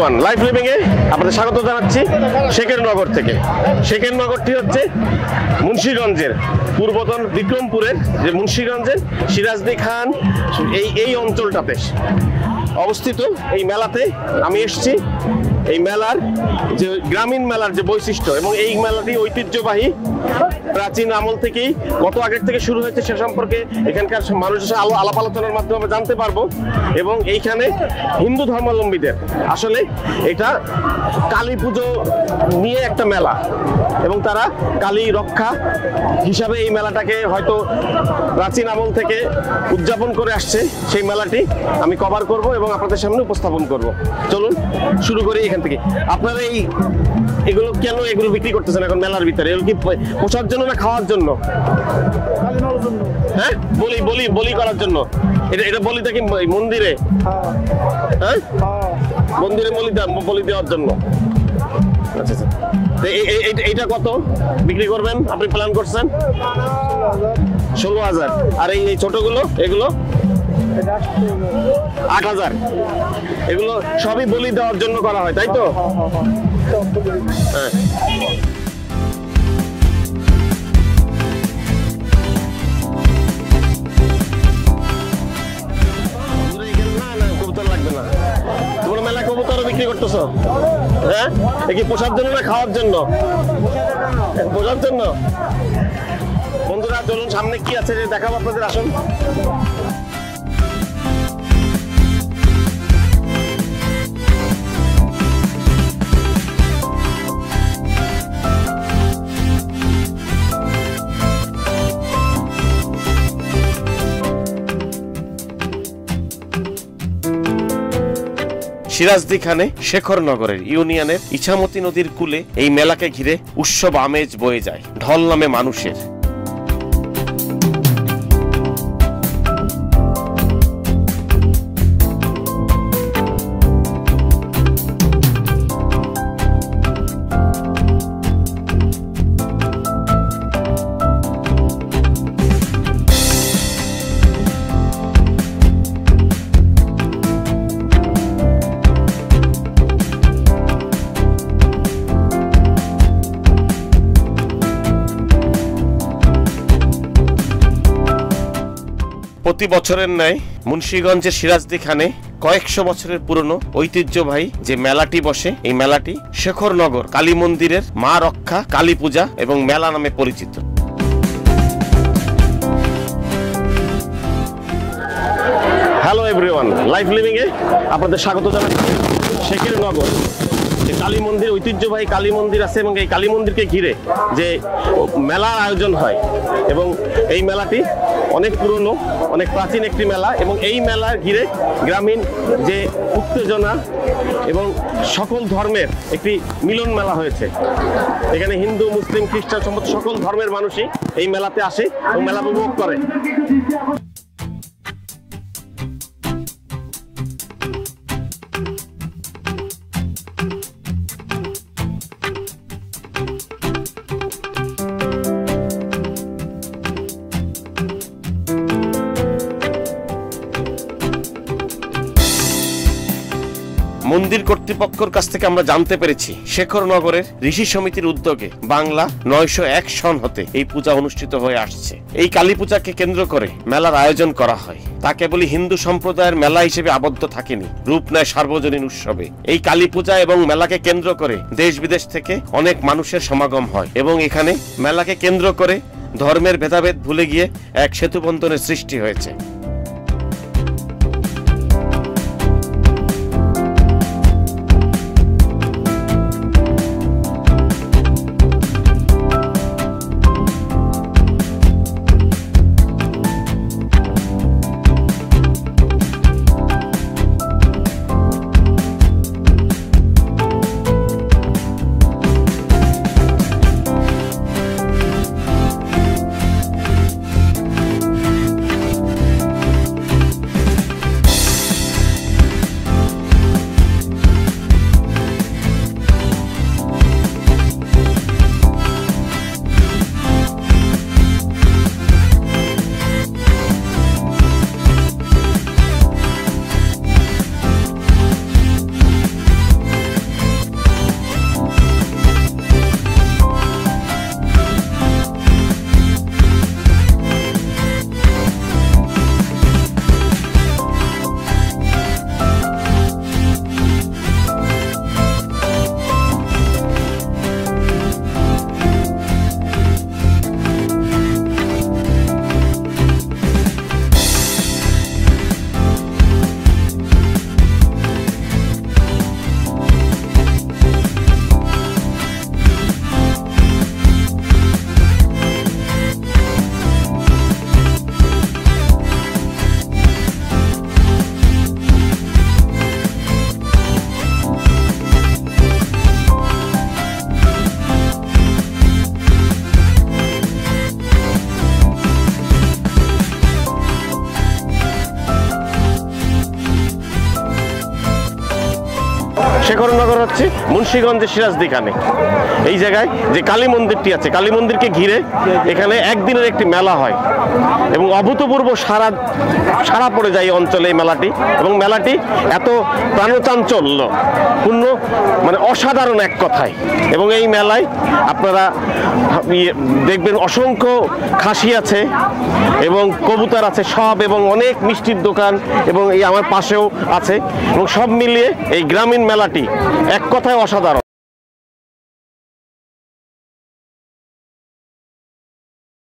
Everyone, life living এ আপনাদের স্বাগত জানাচ্ছি শেখের নগর থেকে। শেখের নগরটি হচ্ছে মুন্সিগঞ্জের পূর্বতন বিক্রমপুরের যে মুন্সিগঞ্জের সিরাজদি খান এই অঞ্চলটাতে অবস্থিত। এই মেলাতে আমি এসেছি। এই মেলার যে গ্রামীণ মেলার যে বৈশিষ্ট্য এবং এই মেলাটি ঐতিহ্যবাহী, প্রাচীন আমল থেকেই কত আগের থেকে শুরু হয়েছে সে সম্পর্কে এখানকার মানুষের আলাপ আলোচনার মাধ্যমে জানতে পারবো। এবং এইখানে হিন্দু ধর্মাবলম্বীদের আসলে এটা কালী পুজো নিয়ে একটা মেলা এবং তারা কালী রক্ষা হিসাবে এই মেলাটাকে হয়তো প্রাচীন আমল থেকে উদযাপন করে আসছে। সেই মেলাটি আমি কভার করব এবং আপনাদের সামনে উপস্থাপন করব। চলুন শুরু করি এখান থেকে। আপনারা এগুলো কেন এগুলো বিক্রি করতেছেন এখন মেলার ভিতরে? এগুলো কি পোষার জন্য না খাওয়ার জন্য? হ্যাঁ, বলি করার জন্য। এটা বলিটা কি মন্দিরে? হ্যাঁ, মন্দিরে বলি দেওয়ার জন্য। আচ্ছা আচ্ছা, এইটা কত বিক্রি করবেন আপনি প্ল্যান করছেন? 16,000। আর এই ছোটগুলো এগুলো 8,000। এগুলো সবই বলি দেওয়ার জন্য করা হয়, তাই তো? হ্যাঁ। কবুতর লাগবে না? তোমরা মেলা কবুতরও বিক্রি করতেছো? হ্যাঁ, কি পোষার জন্য না খাওয়ার জন্য? পোষার জন্য। বন্ধুরা চলুন সামনে কি আছে দেখাবো আপনাদের, আসুন। সিরাজদি খানে শেখরনগরের ইউনিয়নের ইছামতি নদীর কূলে এই মেলাকে ঘিরে উৎসব আমেজ বয়ে যায় ঢল নামে মানুষের। প্রতি বছরের ন্যায় মুন্সিগঞ্জের সিরাজদি খানে কয়েকশো বছরের পুরনো ঐতিহ্যবাহী যে মেলাটি বসে, এই মেলাটি শেখরনগর কালী মন্দিরের মা রক্ষা কালী পূজা এবং মেলা নামে পরিচিত। হ্যালো এভরিওয়ান, লাইফ লিভিং এ আপনাদের স্বাগত জানাচ্ছি শেখের নগর। যে কালী মন্দির, ঐতিহ্যবাহী কালী মন্দির আছে এবং এই কালী মন্দিরকে ঘিরে যে মেলার আয়োজন হয় এবং এই মেলাটি অনেক পুরনো, অনেক প্রাচীন একটি মেলা এবং এই মেলার ঘিরে গ্রামীণ যে উত্তেজনা এবং সকল ধর্মের একটি মিলন মেলা হয়েছে। এখানে হিন্দু, মুসলিম, খ্রিস্টান সমস্ত সকল ধর্মের মানুষই এই মেলাতে আসে এবং মেলা উপভোগ করে। মন্দির কর্তৃপক্ষের কাছ থেকে আমরা জানতে পেরেছি শেখরনগরের ঋষি সমিতির উদ্যোগে বাংলা 901 সন হতে এই পূজা অনুষ্ঠিত হয়ে আসছে। এই কালী পূজাকে কেন্দ্র করে মেলার আয়োজন করা হয়। তা কেবলই হিন্দু সম্প্রদায়ের মেলা হিসেবে আবদ্ধ থাকেনি, রূপ নেয় সার্বজনীন উৎসবে। এই কালী পূজা এবং মেলাকে কেন্দ্র করে দেশ বিদেশ থেকে অনেক মানুষের সমাগম হয় এবং এখানে মেলাকে কেন্দ্র করে ধর্মের ভেদাভেদ ভুলে গিয়ে এক সেতুবন্ধনের সৃষ্টি হয়েছে। হচ্ছে মুন্সিগঞ্জের সিরাজদি খানে। এই জায়গায় যে কালী মন্দিরটি আছে, কালী মন্দিরকে ঘিরে এখানে একদিনের একটি মেলা হয় এবং অভূতপূর্ব সারা পড়ে যায় এই অঞ্চলে এই মেলাটি। এবং মেলাটি এত প্রাণচাঞ্চল্য পূর্ণ, মানে অসাধারণ এক কথায়। এবং এই মেলায় আপনারা দেখবেন অসংখ্য খাসি আছে এবং কবুতর আছে সব, এবং অনেক মিষ্টির দোকান এবং এই আমার পাশেও আছে, এবং সব মিলিয়ে এই গ্রামীণ মেলাটি এক কথায় অসাধারণ।